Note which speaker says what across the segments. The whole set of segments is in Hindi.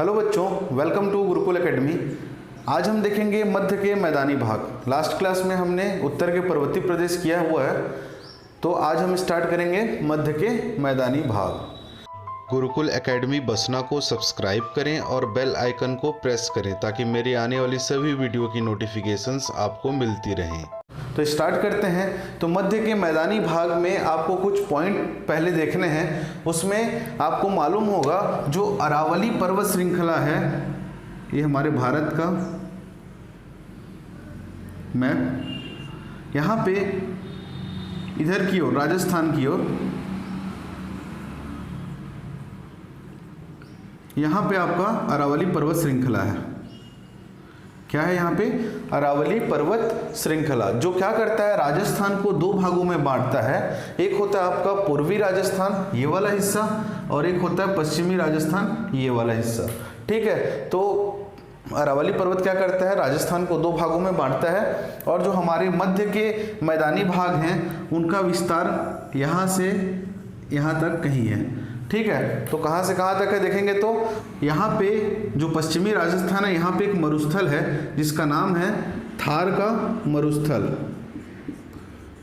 Speaker 1: हेलो बच्चों, वेलकम टू गुरुकुल एकेडमी। आज हम देखेंगे मध्य के मैदानी भाग। लास्ट क्लास में हमने उत्तर के पर्वतीय प्रदेश किया हुआ है, तो आज हम स्टार्ट करेंगे मध्य के मैदानी भाग।
Speaker 2: गुरुकुल एकेडमी बसना को सब्सक्राइब करें और बेल आइकन को प्रेस करें ताकि मेरी आने वाली सभी वीडियो की नोटिफिकेशंस आपको मिलती रहें।
Speaker 1: तो स्टार्ट करते हैं। तो मध्य के मैदानी भाग में आपको कुछ पॉइंट पहले देखने हैं। उसमें आपको मालूम होगा जो अरावली पर्वत श्रृंखला है, ये हमारे भारत का मैप, यहाँ पे इधर की ओर राजस्थान की ओर, यहाँ पे आपका अरावली पर्वत श्रृंखला है। क्या है यहाँ पे? अरावली पर्वत श्रृंखला, जो क्या करता है, राजस्थान को दो भागों में बांटता है। एक होता है आपका पूर्वी राजस्थान, ये वाला हिस्सा, और एक होता है पश्चिमी राजस्थान, ये वाला हिस्सा। ठीक है, तो अरावली पर्वत क्या करता है, राजस्थान को दो भागों में बांटता है। और जो हमारे मध्य के मैदानी भाग हैं, उनका विस्तार यहाँ से यहाँ तक कहीं है। ठीक है, तो कहाँ से कहाँ तक है देखेंगे तो यहाँ पे जो पश्चिमी राजस्थान है, यहाँ पे एक मरुस्थल है जिसका नाम है थार का मरुस्थल।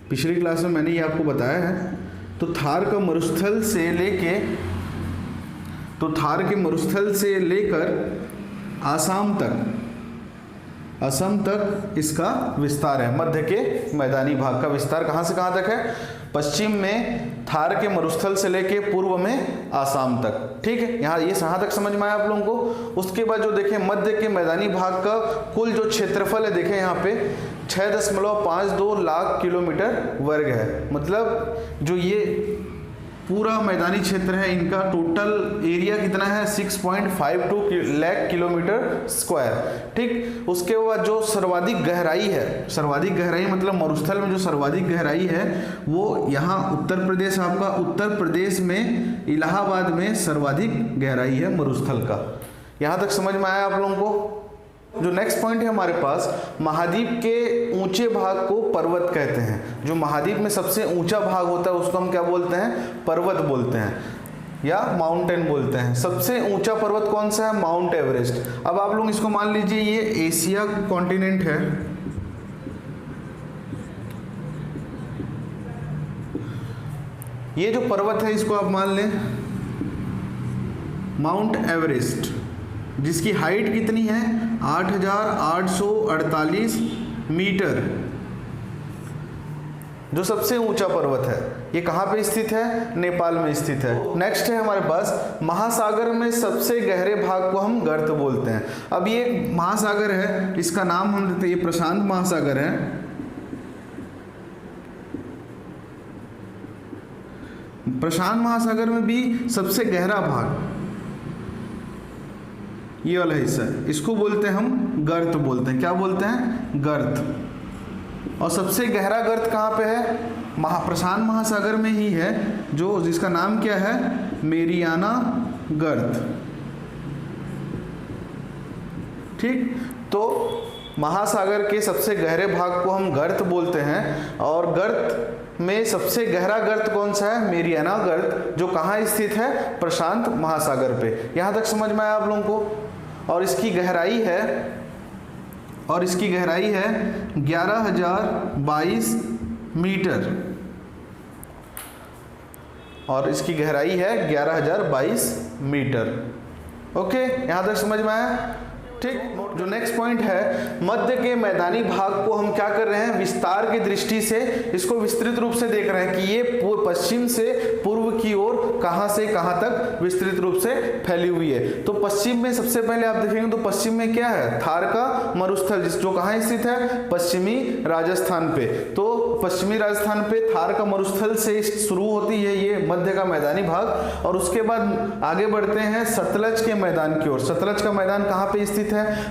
Speaker 1: पिछली क्लास में मैंने ये आपको बताया है। तो थार का मरुस्थल से लेके, तो थार के मरुस्थल से लेकर आसाम तक इसका विस्तार है। मध्य के मैदानी भाग का विस्तार कहाँ से कहाँ तक है? पश्चिम में थार के मरुस्थल से लेके पूर्व में आसाम तक। ठीक है, यहाँ ये यहाँ तक समझ में आया आप लोगों को। उसके बाद जो देखें मध्य के मैदानी भाग का कुल जो क्षेत्रफल है, देखें यहाँ पे 6.52 लाख किलोमीटर वर्ग है। मतलब जो ये पूरा मैदानी क्षेत्र है, इनका टोटल एरिया कितना है? 6.52 लाख किलोमीटर स्क्वायर। ठीक, उसके बाद जो सर्वाधिक गहराई है, सर्वाधिक गहराई मतलब मरुस्थल में जो सर्वाधिक गहराई है वो यहाँ उत्तर प्रदेश, आपका उत्तर प्रदेश में इलाहाबाद में सर्वाधिक गहराई है मरुस्थल का। यहाँ तक समझ में आया आप लोगों को? जो नेक्स्ट पॉइंट है हमारे पास, महाद्वीप के ऊंचे भाग को पर्वत कहते हैं। जो महाद्वीप में सबसे ऊंचा भाग होता है उसको हम क्या बोलते हैं? पर्वत बोलते हैं या माउंटेन बोलते हैं। सबसे ऊंचा पर्वत कौन सा है? Mount Everest. अब आप लोग इसको मान लीजिए ये एशिया कॉन्टिनेंट है, ये जो पर्वत है इसको आप मान लें माउंट एवरेस्ट, जिसकी हाइट कितनी है? 8,848 मीटर। जो सबसे ऊंचा पर्वत है, ये कहाँ पे स्थित है? नेपाल में स्थित है। नेक्स्ट है हमारे पास महासागर में सबसे गहरे भाग को हम गर्त बोलते हैं। अब ये महासागर है, इसका नाम हम देते हैं, ये प्रशांत महासागर है। प्रशांत महासागर में भी सबसे गहरा भाग ये वाला हिस्सा है, इसको बोलते हैं हम गर्त बोलते हैं। क्या बोलते हैं? गर्त। और सबसे गहरा गर्त कहाँ पे है? प्रशांत महासागर में ही है, जो जिसका नाम क्या है? मेरियाना गर्त। ठीक, तो महासागर के सबसे गहरे भाग को हम गर्त बोलते हैं। और गर्त में सबसे गहरा गर्त कौन सा है? मेरियाना गर्त, जो कहाँ स्थित है? प्रशांत महासागर पे। यहाँ तक समझ में आया आप लोगों को? और इसकी गहराई है 11,022 मीटर, और इसकी गहराई है 11,022 मीटर। ओके, यहाँ तक समझ में आया? ठीक, जो नेक्स्ट पॉइंट है, मध्य के मैदानी भाग को हम क्या कर रहे हैं? विस्तार की दृष्टि से इसको विस्तृत रूप से देख रहे हैं कि ये पश्चिम से पूर्व की ओर कहां से कहां तक विस्तृत रूप से फैली हुई है। तो पश्चिम में सबसे पहले आप देखेंगे तो पश्चिम में क्या है? थार का मरुस्थल, जो कहां स्थित है? पश्चिमी राजस्थान पे। तो पश्चिमी राजस्थान पे थार का मरुस्थल से शुरू होती है ये मध्य का मैदानी भाग। और उसके बाद आगे बढ़ते हैं सतलज के मैदान की ओर। सतलज का मैदान कहाँ पे स्थित है?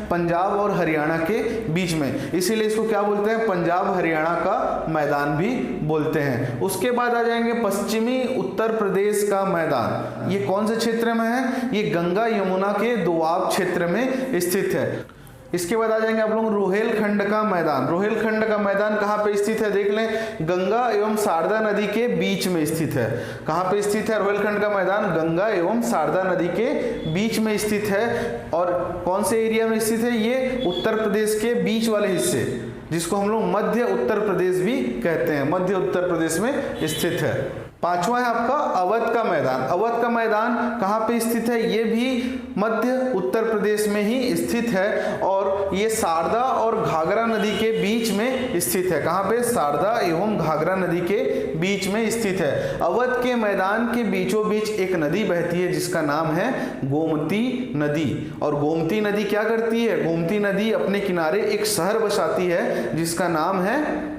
Speaker 1: पंजाब और हरियाणा के बीच में, इसीलिए इसको क्या बोलते हैं? पंजाब हरियाणा का मैदान भी बोलते हैं। उसके बाद आ जाएंगे पश्चिमी उत्तर प्रदेश का मैदान। ये कौन से क्षेत्र में है? ये गंगा यमुना के दोआब क्षेत्र में स्थित है। इसके बाद आ जाएंगे आप लोग रोहेलखंड का मैदान। रोहेलखंड का मैदान कहाँ पे स्थित है देख लें, गंगा एवं शारदा नदी के बीच में स्थित है। कहाँ पे स्थित है रोहेलखंड का मैदान? गंगा एवं शारदा नदी के बीच में स्थित है। और कौन से एरिया में स्थित है? ये उत्तर प्रदेश के बीच वाले हिस्से, जिसको हम लोग मध्य उत्तर प्रदेश भी कहते हैं, मध्य उत्तर प्रदेश में स्थित है। पांचवा है आपका अवध का मैदान। अवध का मैदान कहाँ पे स्थित है? ये भी मध्य उत्तर प्रदेश में ही स्थित है और ये शारदा और घाघरा नदी के बीच में स्थित है। कहाँ पे? शारदा एवं घाघरा नदी के बीच में स्थित है। अवध के मैदान के बीचों बीच एक नदी बहती है जिसका नाम है गोमती नदी। और गोमती नदी क्या करती है? गोमती नदी अपने किनारे एक शहर बसाती है जिसका नाम है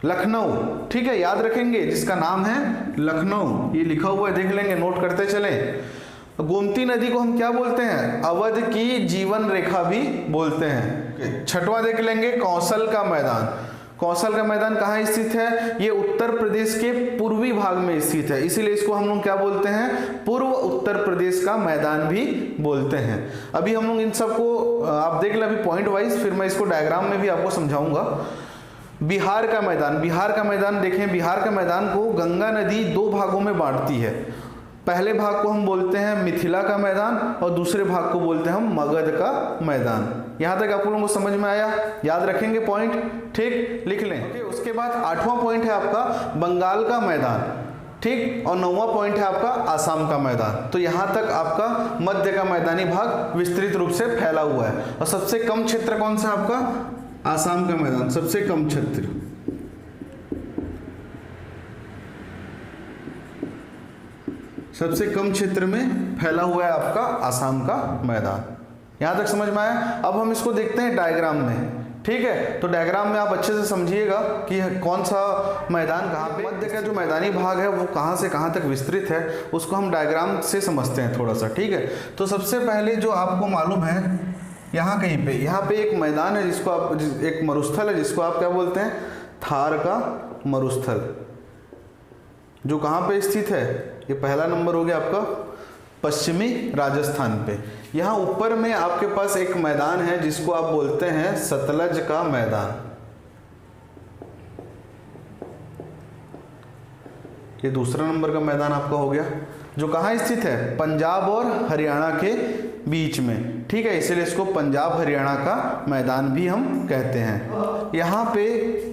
Speaker 1: लखनऊ। ठीक है, याद रखेंगे, जिसका नाम है लखनऊ। ये लिखा हुआ है, देख लेंगे, नोट करते चलें। गोमती नदी को हम क्या बोलते हैं? अवध की जीवन रेखा भी बोलते हैं। छठवां देख लेंगे कौशल का मैदान। कौशल का मैदान कहाँ स्थित है? ये उत्तर प्रदेश के पूर्वी भाग में स्थित है, इसीलिए इसको हम लोग क्या बोलते हैं? पूर्व उत्तर प्रदेश का मैदान भी बोलते हैं। अभी हम लोग इन सबको आप देख लें अभी पॉइंट वाइज, फिर मैं इसको डायग्राम में भी आपको समझाऊंगा। बिहार का मैदान। बिहार का मैदान देखें, बिहार का मैदान को गंगा नदी दो भागों में बांटती है। पहले भाग को हम बोलते हैं मिथिला का मैदान और दूसरे भाग को बोलते हैं हम मगध का मैदान। यहां तक आप लोगों को समझ में आया? याद रखेंगे पॉइंट, ठीक, लिख लें। उसके बाद आठवां पॉइंट है आपका बंगाल का मैदान, ठीक, और नौवां पॉइंट है आपका आसाम का मैदान। तो यहां तक आपका मध्य का मैदानी भाग विस्तृत रूप से फैला हुआ है। और सबसे कम क्षेत्र कौन सा आपका? आसाम का मैदान, सबसे कम क्षेत्र। सबसे कम क्षेत्र में फैला हुआ है आपका आसाम का मैदान। यहां तक समझ में आया? अब हम इसको देखते हैं डायग्राम में, ठीक है। तो डायग्राम में आप अच्छे से समझिएगा कि कौन सा मैदान कहाँ पे, मध्य का जो मैदानी भाग है वो कहाँ से कहाँ तक विस्तृत है, उसको हम डायग्राम से समझते हैं थोड़ा सा, ठीक है। तो सबसे पहले जो आपको मालूम है, यहाँ कहीं पे, यहाँ पे एक मैदान है जिसको आप, एक मरुस्थल है जिसको आप क्या बोलते हैं? थार का मरुस्थल, जो कहाँ पे स्थित है? ये पहला नंबर हो गया आपका पश्चिमी राजस्थान पे। यहाँ ऊपर में आपके पास एक मैदान है जिसको आप बोलते हैं सतलज का मैदान। ये दूसरा नंबर का मैदान आपका हो गया, जो कहाँ स्थित है? पंजाब और हरियाणा के बीच में, ठीक है, इसलिए इसको पंजाब हरियाणा का मैदान भी हम कहते हैं। यहाँ पे,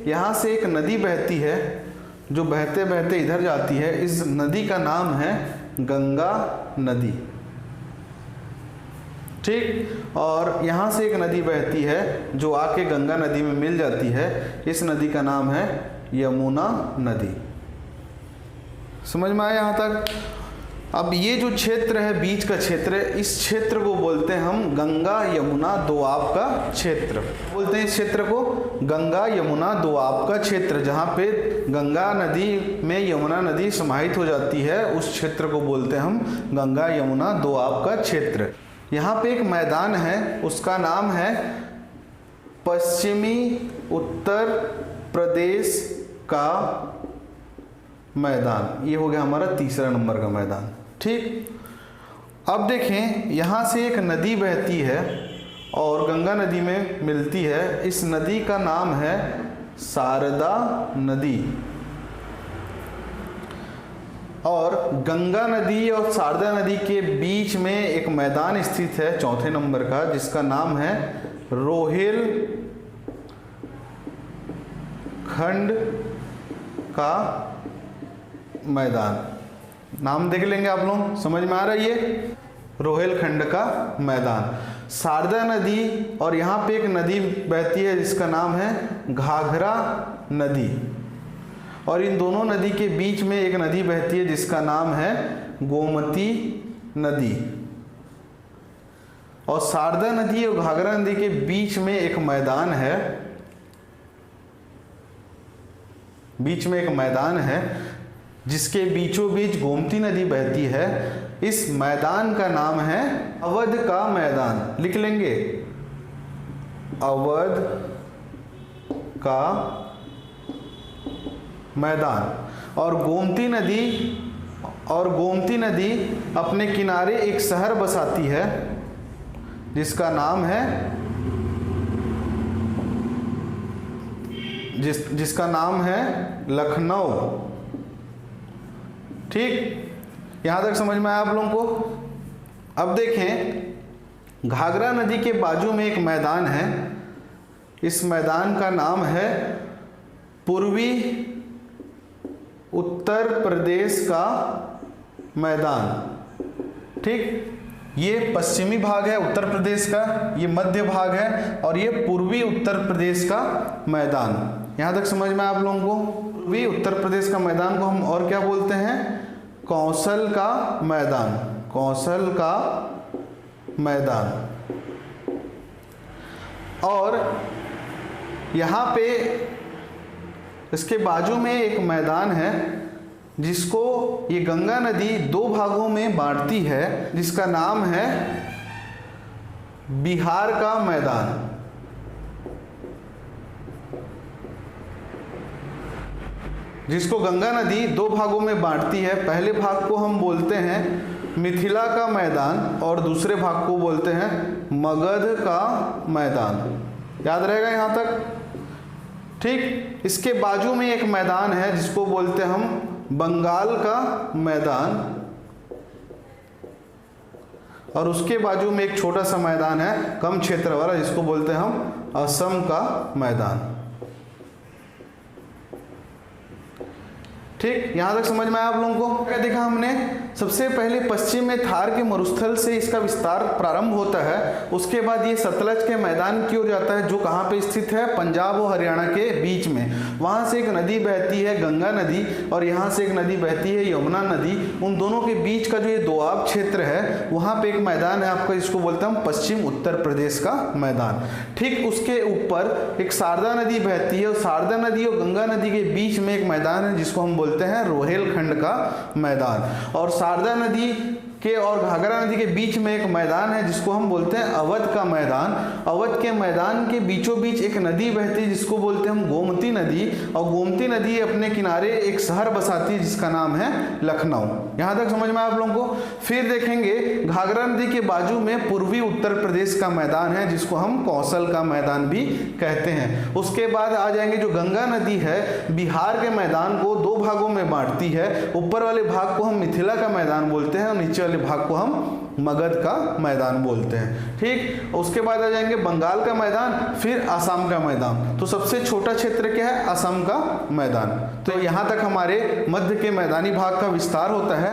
Speaker 1: यहाँ से एक नदी बहती है जो बहते बहते इधर जाती है। इस नदी का नाम है गंगा नदी, ठीक। और यहाँ से एक नदी बहती है जो आके गंगा नदी में मिल जाती है। इस नदी का नाम है यमुना नदी। समझ में आया यहाँ तक? अब ये जो क्षेत्र है, बीच का क्षेत्र है, इस क्षेत्र को बोलते हैं हम गंगा यमुना दोआब का क्षेत्र। बोलते हैं इस क्षेत्र को गंगा यमुना दोआब का क्षेत्र। जहाँ पे गंगा नदी में यमुना नदी समाहित हो जाती है, उस क्षेत्र को बोलते हैं हम गंगा यमुना दोआब का क्षेत्र। यहाँ पे एक मैदान है, उसका नाम है पश्चिमी उत्तर प्रदेश का मैदान। ये हो गया हमारा तीसरा नंबर का मैदान, ठीक। अब देखें, यहाँ से एक नदी बहती है और गंगा नदी में मिलती है। इस नदी का नाम है शारदा नदी। और गंगा नदी और शारदा नदी के बीच में एक मैदान स्थित है चौथे नंबर का, जिसका नाम है रोहेलखंड का मैदान। नाम देख लेंगे आप लोग, समझ में आ रहा है? ये रोहेलखंड का मैदान। शारदा नदी और यहाँ पे एक नदी बहती है जिसका नाम है घाघरा नदी। और इन दोनों नदी के बीच में एक नदी बहती है जिसका नाम है गोमती नदी। और शारदा नदी और घाघरा नदी के बीच में एक मैदान है, बीच में एक मैदान है जिसके बीचों बीच गोमती नदी बहती है। इस मैदान का नाम है अवध का मैदान। लिख लेंगे, अवध का मैदान। और गोमती नदी अपने किनारे एक शहर बसाती है जिसका नाम है जिसका नाम है लखनऊ। ठीक, यहां तक समझ में आया आप लोगों को। अब देखें, घाघरा नदी के बाजू में एक मैदान है, इस मैदान का नाम है पूर्वी उत्तर प्रदेश का मैदान। ठीक, ये पश्चिमी भाग है उत्तर प्रदेश का, ये मध्य भाग है, और ये पूर्वी उत्तर प्रदेश का मैदान। यहां तक समझ में आप लोगों को। पूर्वी उत्तर प्रदेश का मैदान को हम और क्या बोलते हैं? कौशल का मैदान। कौशल का मैदान। और यहाँ पे इसके बाजू में एक मैदान है जिसको ये गंगा नदी दो भागों में बांटती है, जिसका नाम है बिहार का मैदान। जिसको गंगा नदी दो भागों में बांटती है। पहले भाग को हम बोलते हैं मिथिला का मैदान और दूसरे भाग को बोलते हैं मगध का मैदान। याद रहेगा यहाँ तक? ठीक, इसके बाजू में एक मैदान है जिसको बोलते हैं हम बंगाल का मैदान, और उसके बाजू में एक छोटा सा मैदान है कम क्षेत्र वाला जिसको बोलते हैं हम असम का मैदान। ठीक, यहां तक समझ में आया आप लोगों को? क्या देखा हमने? सबसे पहले पश्चिम में थार के मरुस्थल से इसका विस्तार प्रारंभ होता है, उसके बाद ये सतलज के मैदान की ओर जाता है, जो कहाँ पे स्थित है? पंजाब और हरियाणा के बीच में। वहां से एक नदी बहती है गंगा नदी, और यहाँ से एक नदी बहती है यमुना नदी। उन दोनों के बीच का जो ये दोआब क्षेत्र है, वहाँ पे एक मैदान है आपका, जिसको बोलते हैं हम पश्चिम उत्तर प्रदेश का मैदान। ठीक, उसके ऊपर एक शारदा नदी बहती है, और शारदा नदी और गंगा नदी के बीच में एक मैदान है जिसको हम बोलते हैं रोहेलखंड का मैदान। और शारदा नदी के और घाघरा नदी के बीच में एक मैदान है जिसको हम बोलते हैं अवध का मैदान। अवध के मैदान के बीचों बीच एक नदी बहती है जिसको बोलते हैं हम गोमती नदी, और गोमती नदी अपने किनारे एक शहर बसाती है जिसका नाम है लखनऊ। यहाँ तक समझ में आप लोगों को? फिर देखेंगे घाघरा नदी के बाजू में पूर्वी उत्तर प्रदेश का मैदान है जिसको हम कौशल का मैदान भी कहते हैं। उसके बाद आ जाएंगे जो गंगा नदी है, बिहार के मैदान को दो भागों में बांटती है। ऊपर वाले भाग को हम मिथिला का मैदान बोलते हैं और नीचे वाले भाग को हम मगध का मैदान बोलते हैं। ठीक, उसके बाद आ जाएंगे बंगाल का मैदान, फिर असम का मैदान। तो सबसे छोटा क्षेत्र क्या है? असम का मैदान। तो यहाँ तक हमारे मध्य के मैदानी भाग का विस्तार होता है।